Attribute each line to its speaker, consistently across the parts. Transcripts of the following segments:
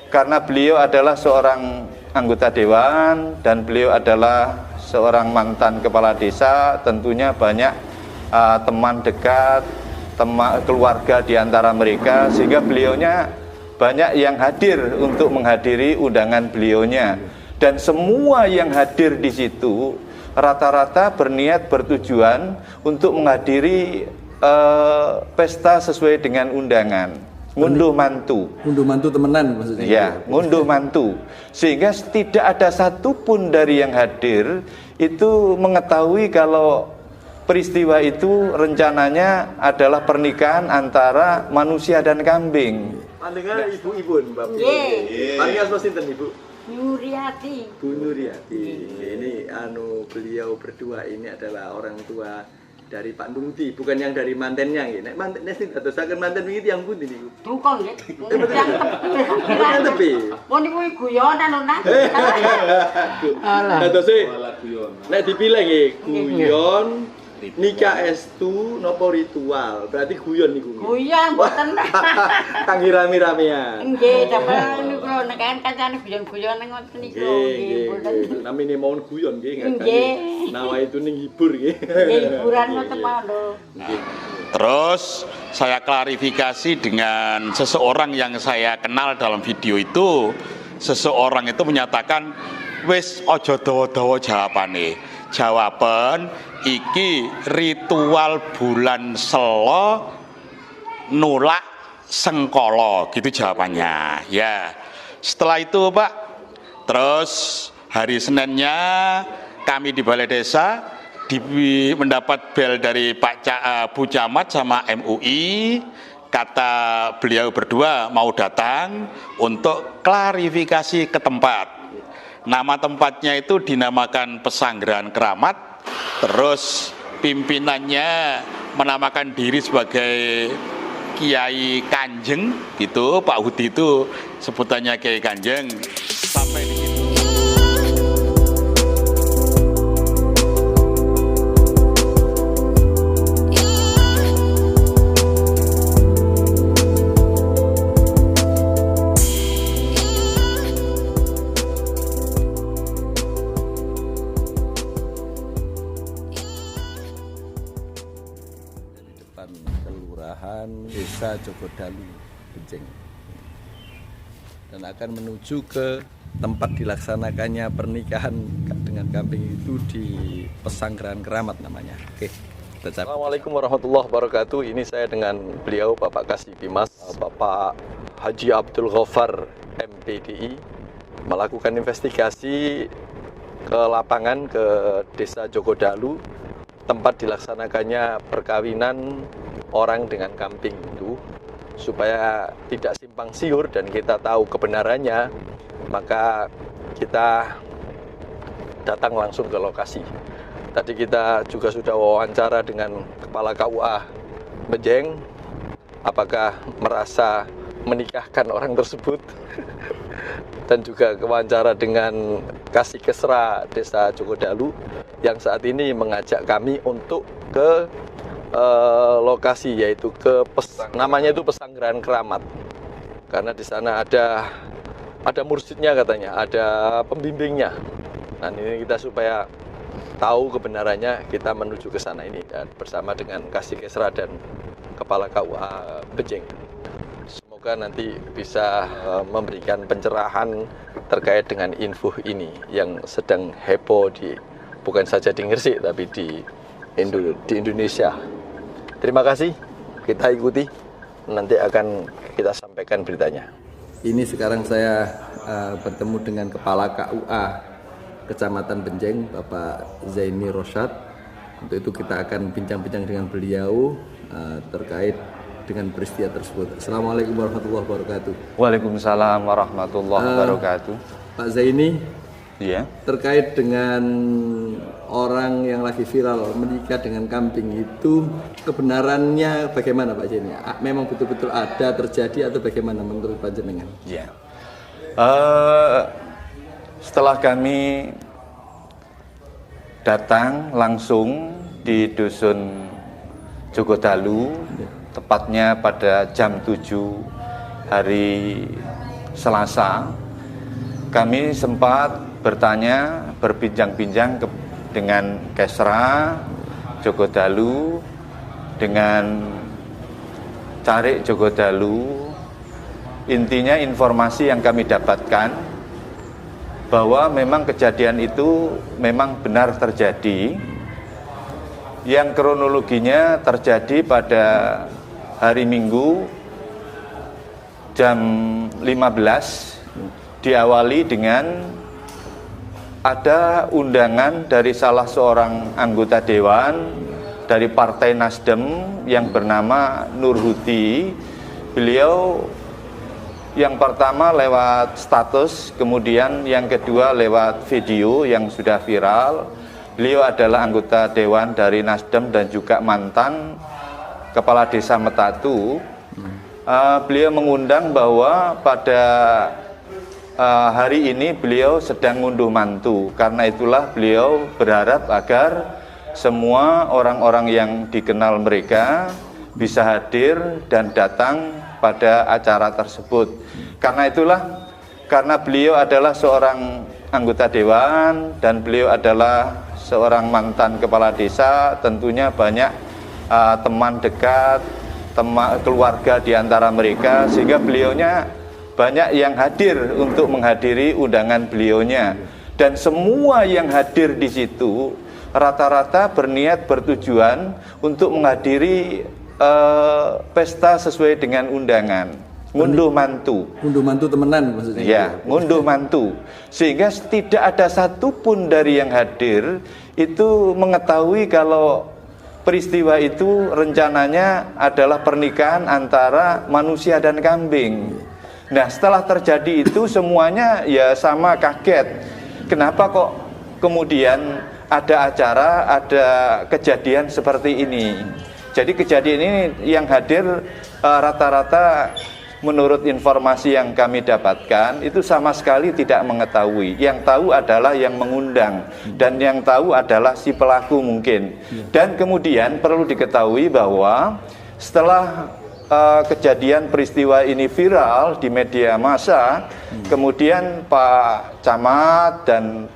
Speaker 1: karena beliau adalah seorang anggota dewan dan beliau adalah seorang mantan kepala desa, tentunya banyak teman dekat, keluarga di antara mereka, sehingga beliaunya banyak yang hadir untuk menghadiri undangan beliaunya. Dan semua yang hadir di situ rata-rata berniat bertujuan untuk menghadiri pesta sesuai dengan undangan. Ngunduh mantu
Speaker 2: temenan maksudnya.
Speaker 1: Ya, ngunduh mantu. Sehingga tidak ada satupun dari yang hadir itu mengetahui kalau peristiwa itu rencananya adalah pernikahan antara manusia dan kambing.
Speaker 3: Pandengar ibu-ibu, Mbak. Nggih. Panjenengan asma sinten, Ibu?
Speaker 4: Nuriati.
Speaker 3: Bu Nuriati. Ini beliau berdua ini adalah orang tua dari Pak Nungti, bukan yang dari mantennya nggih. Nek manten sing dadosaken manten wingi tiyang pundi niku?
Speaker 4: Dukung nggih.
Speaker 3: Yang tepi.
Speaker 4: Mun niku guyonan lho, Nak.
Speaker 3: Dadose nek dipilih nggih, guyon nikah estu napa ritual? Berarti guyon niku.
Speaker 4: Guyon mboten.
Speaker 3: Kangge rame-ramean.
Speaker 4: Nggih, dapat niku lho nek kancane guyon-guyon ngoten niku. Nggih, mboten.
Speaker 3: Namine mawon guyon nggih.
Speaker 4: Nggih.
Speaker 3: Nawa itu ning hibur nggih.
Speaker 4: Hiburan ngoten mawon lho.
Speaker 5: Terus saya klarifikasi dengan seseorang yang saya kenal dalam video itu. Seseorang itu menyatakan wis aja dawa-dawa jawabane. Jawaban iki ritual bulan Selo nulak sengkolo, gitu jawabannya. Ya, setelah itu Pak, terus hari Seninnya kami di Balai Desa mendapat bel dari Bu Camat sama MUI. Kata beliau berdua mau datang untuk klarifikasi ke tempat. Nama tempatnya itu dinamakan Pesanggrahan Keramat. Terus pimpinannya menamakan diri sebagai Kiai Kanjeng gitu. Pak Hudi itu sebutannya Kiai Kanjeng. Sampai di situ.
Speaker 2: Kelurahan Desa Jogodalu, Benceng, dan akan menuju ke tempat dilaksanakannya pernikahan dengan kambing itu di Pesanggrahan Keramat namanya. Oke,
Speaker 3: Assalamualaikum warahmatullahi wabarakatuh. Ini saya dengan beliau Bapak Kasih Bimas, Bapak Haji Abdul Ghaffar MPDI, melakukan investigasi ke lapangan ke Desa Jogodalu, tempat dilaksanakannya perkawinan orang dengan kambing itu, supaya tidak simpang siur dan kita tahu kebenarannya, maka kita datang langsung ke lokasi. Tadi kita juga sudah wawancara dengan Kepala KUA Benceng, apakah merasa menikahkan orang tersebut, dan juga wawancara dengan Kasih Kesra Desa Jogodalu yang saat ini mengajak kami untuk ke lokasi, yaitu ke namanya itu Pesanggrahan Keramat, karena di sana ada mursyidnya katanya, ada pembimbingnya. Nah ini kita supaya tahu kebenarannya, kita menuju ke sana ini dan bersama dengan Kasih Kesra dan Kepala KUA Benceng. Semoga nanti bisa memberikan pencerahan terkait dengan info ini yang sedang heboh bukan saja di Gresik tapi di Indonesia. Terima kasih, kita ikuti, nanti akan kita sampaikan beritanya.
Speaker 2: ini sekarang saya bertemu dengan Kepala KUA Kecamatan Benceng, Bapak Zaini Rosyad. Untuk itu kita akan bincang-bincang dengan beliau terkait dengan peristiwa tersebut. Assalamualaikum warahmatullahi wabarakatuh.
Speaker 1: Waalaikumsalam warahmatullahi wabarakatuh.
Speaker 2: Pak Zaini,
Speaker 1: Iya.
Speaker 2: terkait dengan orang yang lagi viral menikah dengan kambing itu, kebenarannya bagaimana Pak Zaini? Memang betul-betul ada terjadi atau bagaimana menurut Pak Jenengan?
Speaker 1: Iya. Setelah kami datang langsung di Dusun Jogodalu, tepatnya pada jam 7 hari Selasa, kami sempat berbincang-bincang dengan Kesra Jogodalu, dengan Carik Jogodalu. Intinya informasi yang kami dapatkan bahwa memang kejadian itu memang benar terjadi. Yang kronologinya terjadi pada hari Minggu jam 15, diawali dengan ada undangan dari salah seorang anggota dewan dari Partai Nasdem yang bernama Nur Huti. Beliau yang pertama lewat status, kemudian yang kedua lewat video yang sudah viral. Beliau adalah anggota dewan dari Nasdem dan juga mantan kepala desa Metatu. Beliau mengundang bahwa pada hari ini beliau sedang ngunduh mantu. Karena itulah beliau berharap agar semua orang-orang yang dikenal mereka bisa hadir dan datang pada acara tersebut. Karena beliau adalah seorang anggota dewan dan beliau adalah seorang mantan kepala desa, tentunya banyak teman dekat, keluarga di antara mereka, sehingga beliaunya banyak yang hadir untuk menghadiri undangan beliaunya. Dan semua yang hadir di situ rata-rata berniat bertujuan untuk menghadiri pesta sesuai dengan undangan, ngunduh mantu.
Speaker 2: Ngunduh mantu temenan maksudnya?
Speaker 1: Ya, ngunduh mantu. Sehingga tidak ada satupun dari yang hadir itu mengetahui kalau peristiwa itu rencananya adalah pernikahan antara manusia dan kambing. Nah, setelah terjadi itu semuanya ya sama kaget. Kenapa kok kemudian ada acara, ada kejadian seperti ini? Jadi kejadian ini yang hadir rata-rata menurut informasi yang kami dapatkan itu sama sekali tidak mengetahui. Yang tahu adalah yang mengundang dan yang tahu adalah si pelaku mungkin. Dan kemudian perlu diketahui bahwa setelah kejadian peristiwa ini viral di media massa, kemudian Pak Camat dan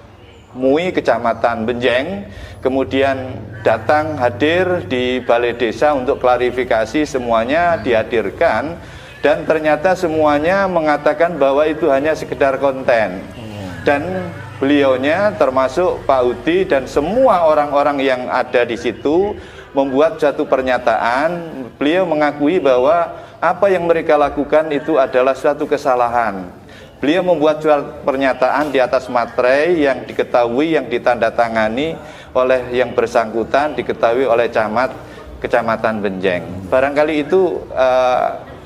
Speaker 1: MUI Kecamatan Benjeng kemudian datang hadir di Balai Desa untuk klarifikasi, semuanya dihadirkan. Dan ternyata semuanya mengatakan bahwa itu hanya sekedar konten. Dan beliaunya termasuk Pak Uti dan semua orang-orang yang ada di situ membuat satu pernyataan. Beliau mengakui bahwa apa yang mereka lakukan itu adalah suatu kesalahan. Beliau membuat suatu pernyataan di atas materai yang diketahui, yang ditandatangani oleh yang bersangkutan, diketahui oleh camat Kecamatan Benjeng. Barangkali itu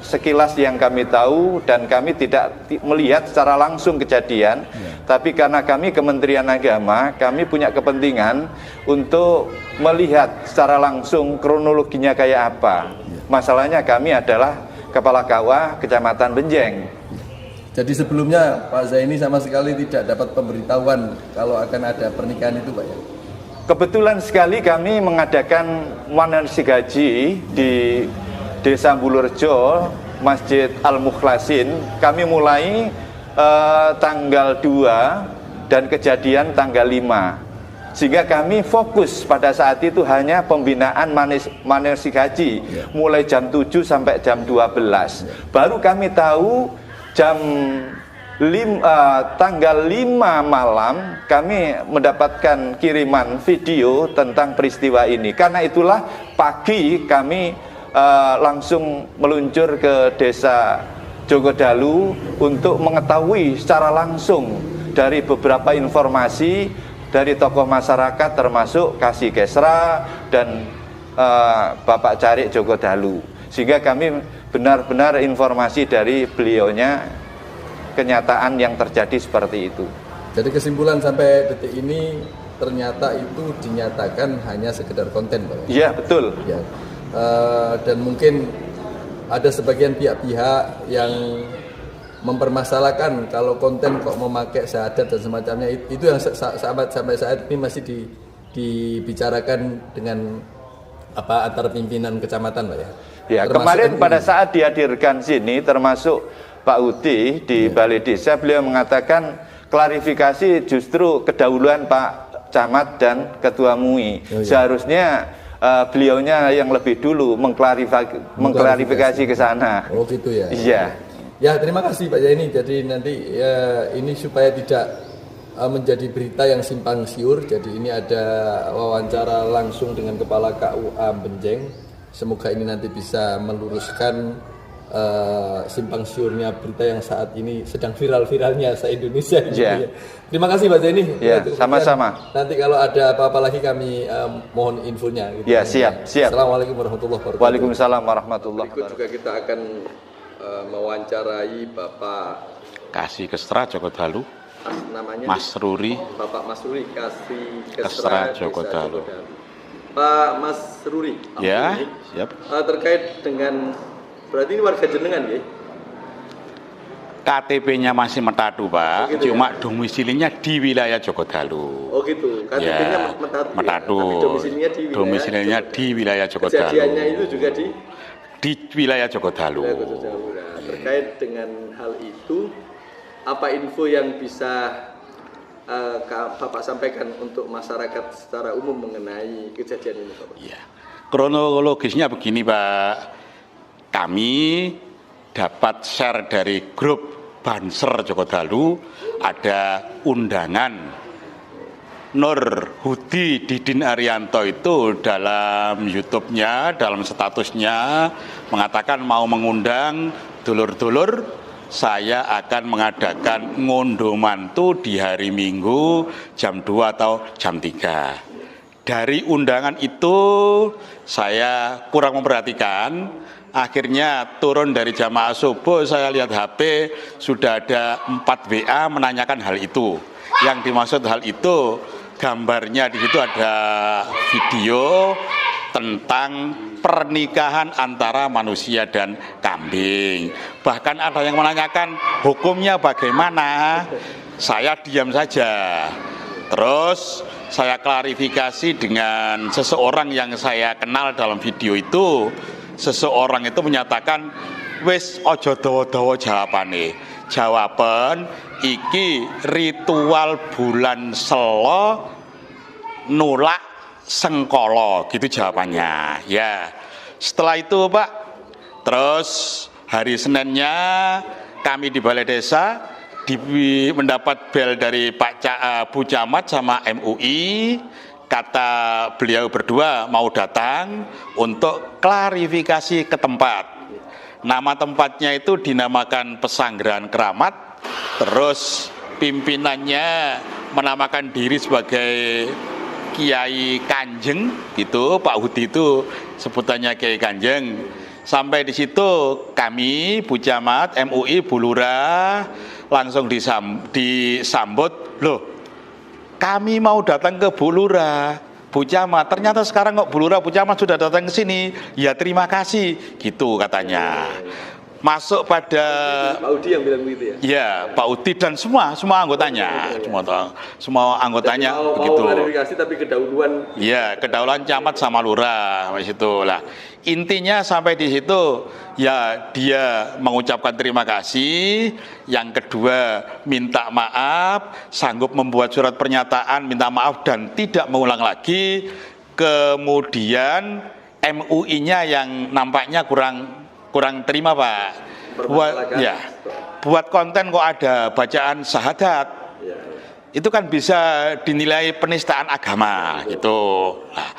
Speaker 1: sekilas yang kami tahu, dan kami tidak melihat secara langsung kejadian, tapi karena kami Kementerian Agama, kami punya kepentingan untuk melihat secara langsung kronologinya kayak apa. Masalahnya kami adalah Kepala KUA Kecamatan Benjeng.
Speaker 2: Jadi sebelumnya Pak Zaini sama sekali tidak dapat pemberitahuan kalau akan ada pernikahan itu, Pak ya?
Speaker 1: Kebetulan sekali kami mengadakan manasik haji di Desa Bulurjo, Masjid Al-Mukhlasin. Kami mulai tanggal 2 dan kejadian tanggal 5. Sehingga kami fokus pada saat itu hanya pembinaan manasik haji, mulai jam 7 sampai jam 12. Baru kami tahu tanggal 5 malam kami mendapatkan kiriman video tentang peristiwa ini. Karena itulah pagi kami langsung meluncur ke Desa Jogodalu untuk mengetahui secara langsung dari beberapa informasi dari tokoh masyarakat termasuk Kasih Kesra dan Bapak Carik Jogodalu. Sehingga kami benar-benar informasi dari beliaunya, kenyataan yang terjadi seperti itu.
Speaker 2: Jadi kesimpulan sampai detik ini ternyata itu dinyatakan hanya sekedar konten, Pak?
Speaker 1: Iya, betul.
Speaker 2: Ya. Dan mungkin ada sebagian pihak-pihak yang mempermasalahkan kalau konten kok memakai syahadat dan semacamnya. Itu yang sampai saat ini masih dibicarakan dengan antar pimpinan kecamatan, Pak ya?
Speaker 1: Ya, kemarin pada saat dihadirkan sini termasuk Pak Udi di Balai Desa, beliau mengatakan klarifikasi justru kedahuluan Pak Camat dan Ketua MUI. Seharusnya beliaunya yang lebih dulu mengklarifikasi ke sana.
Speaker 2: Oh gitu ya.
Speaker 1: Iya.
Speaker 2: Ya terima kasih Pak Zaini. Jadi nanti ini supaya tidak menjadi berita yang simpang siur. Jadi ini ada wawancara langsung dengan Kepala KUA Benjeng. Semoga ini nanti bisa meluruskan simpang siurnya berita yang saat ini sedang viral-viralnya se-Indonesia.
Speaker 1: Yeah.
Speaker 2: Terima kasih Pak Zaini.
Speaker 1: Ya, sama-sama.
Speaker 2: Nanti kalau ada apa-apa lagi kami mohon infonya. Gitu.
Speaker 1: Ya, siap.
Speaker 2: Assalamualaikum warahmatullahi wabarakatuh.
Speaker 1: Waalaikumsalam warahmatullahi
Speaker 3: Berikut
Speaker 1: wabarakatuh.
Speaker 3: juga kita akan mewawancarai Bapak
Speaker 5: Kasih Kestra Joko Dalu,
Speaker 3: namanya
Speaker 5: Mas Ruri
Speaker 3: Bapak Mas Ruri Kasih
Speaker 5: Kestra
Speaker 3: Desa
Speaker 5: Joko Dalu.
Speaker 3: Pak Mas Ruri,
Speaker 5: Ya,
Speaker 3: ini,
Speaker 5: siap.
Speaker 3: terkait dengan berarti ini warga jenengan ya?
Speaker 5: KTP-nya masih Metadu, Pak.
Speaker 3: Oh, gitu
Speaker 5: Cuma domisilinya di wilayah Joko Dalu.
Speaker 3: Oh gitu, KTP-nya Metadu.
Speaker 5: Metadu.
Speaker 3: Tapi domisilinya
Speaker 5: di wilayah Joko Dalu.
Speaker 3: Kejadiannya itu juga di
Speaker 5: wilayah Joko Dalu.
Speaker 3: Kota Jawa. Nah, terkait dengan hal itu, apa info yang bisa Bapak sampaikan untuk masyarakat secara umum mengenai kejadian ini, Bapak?
Speaker 5: Ya. Kronologisnya begini, Pak. Kami dapat share dari grup Banser Joko Dalu, ada undangan Nur Hudi Didin Arianto itu dalam YouTube-nya, dalam statusnya mengatakan mau mengundang dulur-dulur, saya akan mengadakan ngondo mantu di hari Minggu jam 2 atau jam 3. Dari undangan itu saya kurang memperhatikan, akhirnya turun dari jamaah subuh, saya lihat HP sudah ada 4 WA menanyakan hal itu. Yang dimaksud hal itu, gambarnya di situ ada video tentang pernikahan antara manusia dan kambing. Bahkan ada yang menanyakan hukumnya bagaimana. Saya diam saja. Terus saya klarifikasi dengan seseorang yang saya kenal dalam video itu. Seseorang itu menyatakan, wis ojo dawa-dawa jawabane. Jawaban iki ritual bulan Selo nulak sengkolo, gitu jawabannya. Ya. Setelah itu, Pak, terus hari Seninnya kami di Balai Desa mendapat bel dari Bu Camat sama MUI. Kata beliau berdua mau datang untuk klarifikasi ke tempat. Nama tempatnya itu dinamakan Pesanggrahan Keramat. Terus pimpinannya menamakan diri sebagai Kiai Kanjeng, gitu. Pak Hudi itu sebutannya Kiai Kanjeng. Sampai di situ kami, Bu Camat, MUI, Bu Lurah langsung disambut. Loh, kami mau datang ke Bu Lurah, Bu Camat. Ternyata sekarang kok Bu Lurah, Bu Camat sudah datang ke sini. Ya terima kasih, gitu katanya. Masuk pada
Speaker 3: Pak Udi yang bilang begitu ya?
Speaker 5: Ya, Pak Udi dan semua anggotanya, semua anggotanya
Speaker 3: mau
Speaker 5: begitu.
Speaker 3: Mau klarifikasi tapi kedahuluan.
Speaker 5: Ya, kedahuluan camat sama lurah di situ lah. Intinya sampai di situ ya dia mengucapkan terima kasih. Yang kedua minta maaf, sanggup membuat surat pernyataan minta maaf dan tidak mengulang lagi. Kemudian MUI-nya yang nampaknya kurang terima, Pak. Buat konten kok ada bacaan syahadat. Itu kan bisa dinilai penistaan agama gitu. Nah,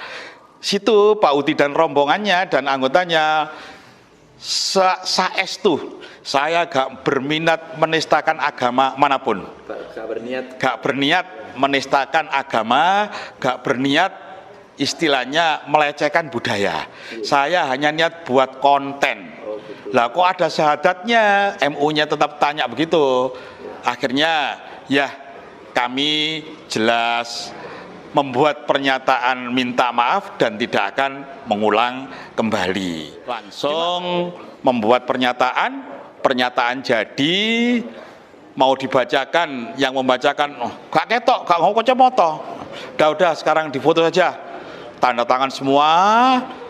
Speaker 5: situ Pak Udi dan rombongannya dan anggotanya saestu, saya gak berminat menistakan agama manapun. Gak berniat menistakan agama, gak berniat istilahnya melecehkan budaya. Saya hanya niat buat konten. Lah kok ada syahadatnya, MU-nya tetap tanya begitu. Akhirnya ya kami jelas membuat pernyataan minta maaf dan tidak akan mengulang kembali. Langsung membuat pernyataan jadi, mau dibacakan, yang membacakan gak ketok, gak mau kacamata. Udah sekarang difoto saja. Tanda tangan semua.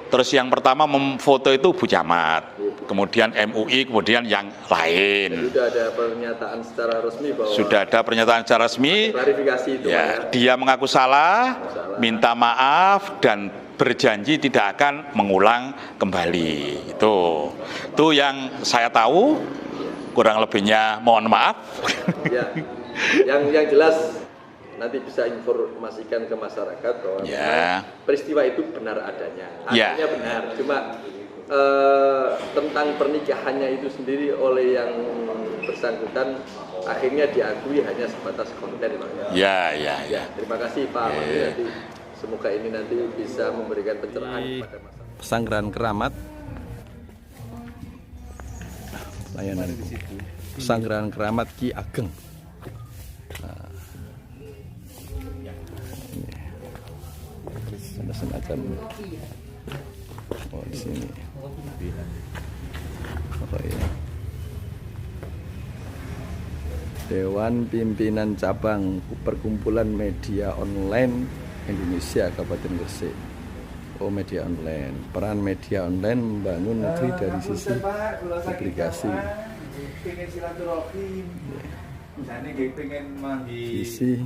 Speaker 5: Terus yang pertama memfoto itu Bu Camat. kemudian MUI, kemudian yang lain.
Speaker 2: Sudah ada pernyataan secara resmi bahwa
Speaker 5: Sudah ada pernyataan secara resmi.
Speaker 2: klarifikasi itu.
Speaker 5: Ya, dia mengaku salah, minta maaf dan berjanji tidak akan mengulang kembali. Itu yang saya tahu. Kurang lebihnya mohon maaf.
Speaker 2: Ya, yang jelas nanti bisa informasikan ke masyarakat bahwa
Speaker 5: Ya.
Speaker 2: peristiwa itu benar adanya.
Speaker 5: Ya.
Speaker 2: Artinya benar, cuma tentang pernikahannya itu sendiri oleh yang bersangkutan akhirnya diakui hanya sebatas konten, Pak.
Speaker 5: Ya.
Speaker 2: Terima kasih Pak Mandi, nanti semoga ini nanti bisa memberikan pencerahan kepada masyarakat. Pesanggrahan Keramat, layanan Pesanggrahan Keramat Ki Ageng. Nah, ini ada semacam di sini. Apa ya? Dewan Pimpinan Cabang Perkumpulan Media Online Indonesia Kabupaten Gresik. Oh, media online. Peran media online membangun negeri dari sisi publikasi. Visi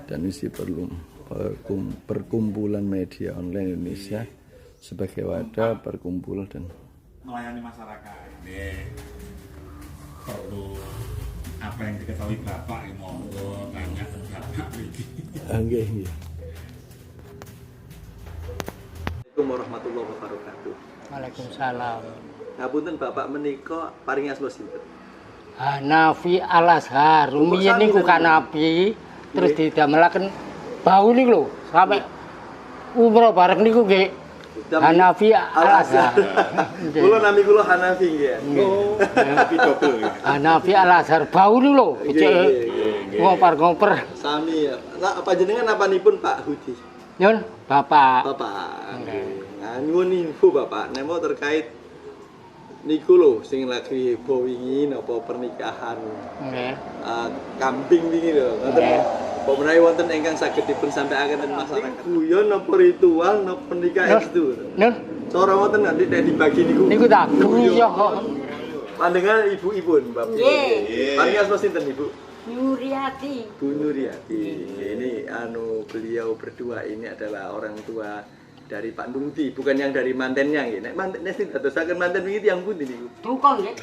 Speaker 2: dan misi perkumpulan media online Indonesia sebagai wadah perkumpulan dan
Speaker 5: Melayani masyarakat. Perlu apa yang diketahui Bapak yang mau tanya ke Bapak ini.
Speaker 2: Assalamualaikum warahmatullahi wabarakatuh.
Speaker 4: Waalaikumsalam.
Speaker 2: Ngapunten Bapak menika paring asma sinten?
Speaker 4: Hanafi Al-Azhar. Rumiyin niku kanapi terus didamelaken bau niku lho sampai umroh bareng niku nggih. Hanafi Al-Azhar.
Speaker 2: Kula nami kula Hanafi nggih.
Speaker 5: Tapi double.
Speaker 4: Hanafi Al-Azhar bau niku lho. Ngoper-ngoper.
Speaker 2: Sami ya. Lah apa jenengan napanipun Pak Hudi?
Speaker 4: Nyun, Bapak.
Speaker 2: Bapak. Nah, nyuwun info Bapak, nek mau terkait niku lho sing lagi heboh wingi napa pernikahan.
Speaker 4: Nggih.
Speaker 2: Kambing wingi lho. Ngoten. Apa menawi wonten ingkang saged dipun sampaikan ten masyarakat. Guyon napa ritual napa nikah itu.
Speaker 4: Nyun,
Speaker 2: Cara wonten nanti nek dibagi niku.
Speaker 4: niku tak guyon kok.
Speaker 2: Pandangan ibu-ibun, Bapak.
Speaker 4: Nggih.
Speaker 2: Paling asma sinten, Ibu?
Speaker 4: Nuriati.
Speaker 2: Bu Nuriati. Ini beliau berdua ini adalah orang tua dari Pak Nungti, bukan yang dari mantennya nggih. Nek manten sing dadosaken manten wingi tiyang pundi niku?
Speaker 4: Tukang nggih.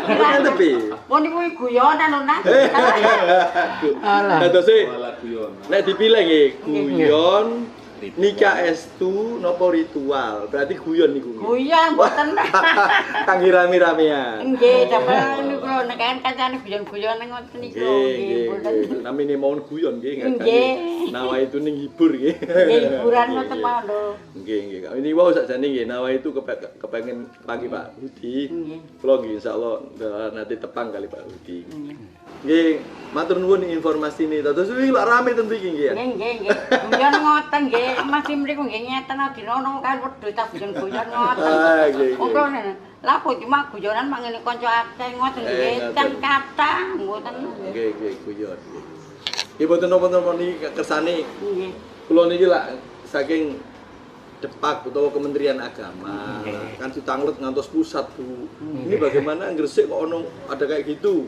Speaker 2: Yang tepi.
Speaker 4: Pun niku guyonan lho, Nak. Alah.
Speaker 2: Dadose nek dipilih nggih, guyon, nikah estu napa ritual. Berarti guyon niku.
Speaker 4: Guyon mboten.
Speaker 2: Kangge rame-ramean.
Speaker 4: Nggih, dapat niku lho nek kancane guyon-guyonan ngoten niku. Nggih, mboten.
Speaker 2: Namine mawon guyon nggih.
Speaker 4: Nggih.
Speaker 2: Nawa itu ning hibur nggih.
Speaker 4: Nggih, hiburan ngoten mawon lho.
Speaker 2: Nggih. Ini wau sakjane nggih, nawa itu kepengen pagi Pak Budi. Kula nggih insyaallah nanti tepang kali Pak Budi. Nggih, matur nuwun informasi ini. Dados iki lak rame ten mriki nggih ya.
Speaker 4: Nggih. Guyon ngoten nggih. Masih mriku nggih ngeten dinono kan wedhus tak guyon ngoten.
Speaker 2: Nggih.
Speaker 4: Ngono lah kok cuma guyonan mak ngene kanca akeh ngoten nggih. Ten kata mboten.
Speaker 2: Nggih, guyon. Nggih boten napa-napa niki kersane.
Speaker 4: Nggih.
Speaker 2: Kula niki lak saking Depak utawa Kementerian Agama kan ditanglet ngantos pusat Bu. Ini bagaimana Gresik kok ada kayak gitu.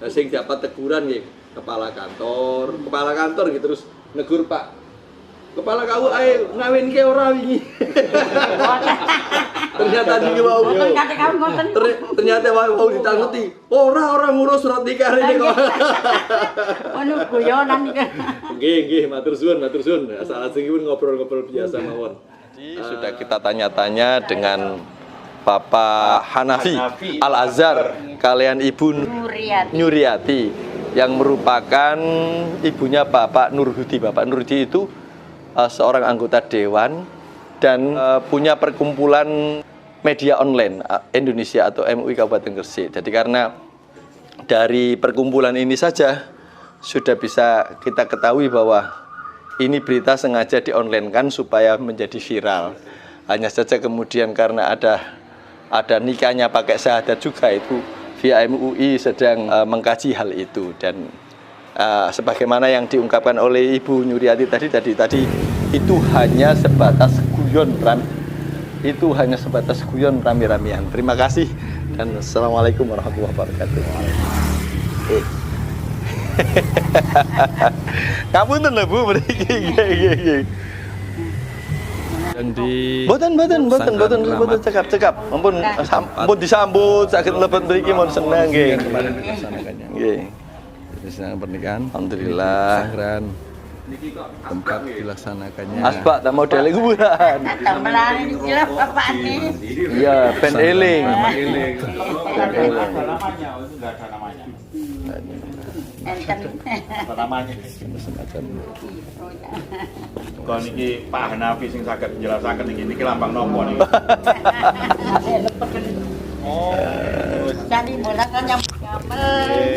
Speaker 2: Nah, sing dapat teguran nggih kepala kantor gitu terus negur Pak. Kepala kau ae ngawinke ora wingi. Ternyata niki wau.
Speaker 4: Mboten kate kawin ngoten.
Speaker 2: Ternyata wau ditangleti. Ora ngurus surat nikah rene kok.
Speaker 4: Ono guyonan iki.
Speaker 2: Nggih, matur suwun. Asal asingipun ngobrol-ngobrol biasa mawon.
Speaker 3: Sudah kita tanya-tanya dengan Bapak Hanafi Al-Azhar kalian Ibu Nuriati yang merupakan ibunya Bapak Nurhudi. Bapak Nurhudi itu seorang anggota dewan dan punya perkumpulan media online Indonesia atau MUI Kabupaten Gresik. Jadi karena dari perkumpulan ini saja sudah bisa kita ketahui bahwa ini berita sengaja di-online-kan supaya menjadi viral. Hanya saja kemudian karena ada nikahnya pakai syahadat juga, itu via MUI sedang mengkaji hal itu. Dan sebagaimana yang diungkapkan oleh Ibu Nuriati tadi itu hanya sebatas guyon itu hanya sebatas guyon rame-ramean. Terima kasih dan assalamualaikum warahmatullahi wabarakatuh. Ngapunten lho Bu, mriki.
Speaker 2: Yang di
Speaker 3: Boten cekap. Ampun disambut sakit lebet mriki mohon senang nggih.
Speaker 2: kemarin dilaksanakannya.
Speaker 3: Nggih.
Speaker 2: Jadi pernikahan.
Speaker 3: Alhamdulillah.
Speaker 2: Pesantren tempat dilaksanakannya.
Speaker 3: Asbak tak model kuburan.
Speaker 6: Gamelan ini jelas bapak ini.
Speaker 3: Iya, pen eling.
Speaker 6: Enten.
Speaker 7: namanya
Speaker 2: Semacam
Speaker 7: kalau niki Pak Hanafi sing saged njelasaken niki lambang nopo niki. Oh,
Speaker 6: Jadi bola kan yang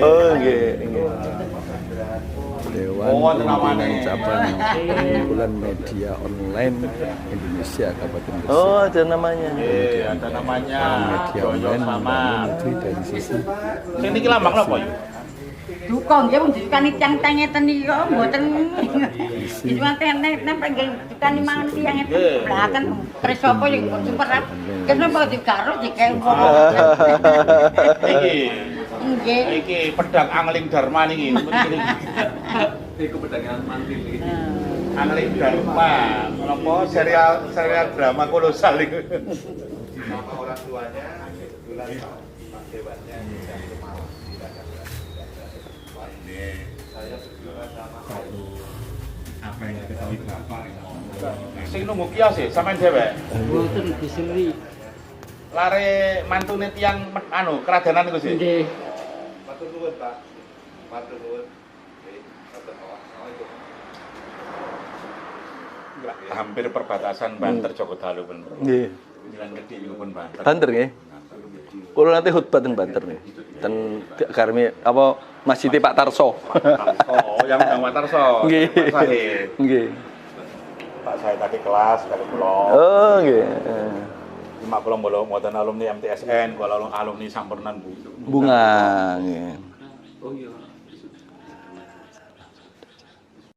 Speaker 3: Oh, nggih.
Speaker 2: Dewan
Speaker 7: Oh,
Speaker 2: Pimpinan
Speaker 7: namanya.
Speaker 2: Cabang Kumpulan Media Online Indonesia Kabupaten Gresik.
Speaker 3: Oh, ada namanya.
Speaker 7: ada namanya
Speaker 2: Media
Speaker 7: Joyo
Speaker 2: online
Speaker 7: sama.
Speaker 2: membangun negeri dari sisi
Speaker 7: Sing niki lambang nopo ya?
Speaker 6: dukung dia pun dikani tiang-tiang ngeten iki kok mboten. Iki manten nek pengen dikani mangan tiang ngeten belakang preso apa yang super. Kenapa digaruk dikae wong.
Speaker 7: Iki
Speaker 6: Nggih.
Speaker 7: iki pedang angling Dharma niki.
Speaker 2: Iku pedangan mantil iki.
Speaker 7: Angling Dharma, menapa serial drama kolosal iki. Nama orang tuanya kebetulan Pak Dewannya jam malam tidak ada. Saya berdua sama apa yang diketahui Bapak. Sing nunggu kios sih, sampean dhewe.
Speaker 4: Mboten diseri.
Speaker 7: Lare mantune tiyang anu keradanan iku sih.
Speaker 4: Nggih.
Speaker 1: Matur nuwun, Pak. Matur nuwun. Nggih, matur nuwun. Assalamualaikum.
Speaker 7: Hampir perbatasan Banter Jogodalu pun.
Speaker 3: Nggih.
Speaker 7: Jalan gede iku pun Banter.
Speaker 3: Banter nggih. Kulo nanti khutbah teng Banter nih. Ten karmi apa Masjid Pak Tarso.
Speaker 7: Oh, yang Bang Watarso.
Speaker 3: Nggih.
Speaker 7: Pak Sahid.
Speaker 3: Nggih.
Speaker 7: Pak Sahid tadi kelas kali kula.
Speaker 3: Oh, nggih.
Speaker 7: Cuma kula mboten alumni MTSN, kula alumni Sampurnan Bu.
Speaker 3: Bunga nggih.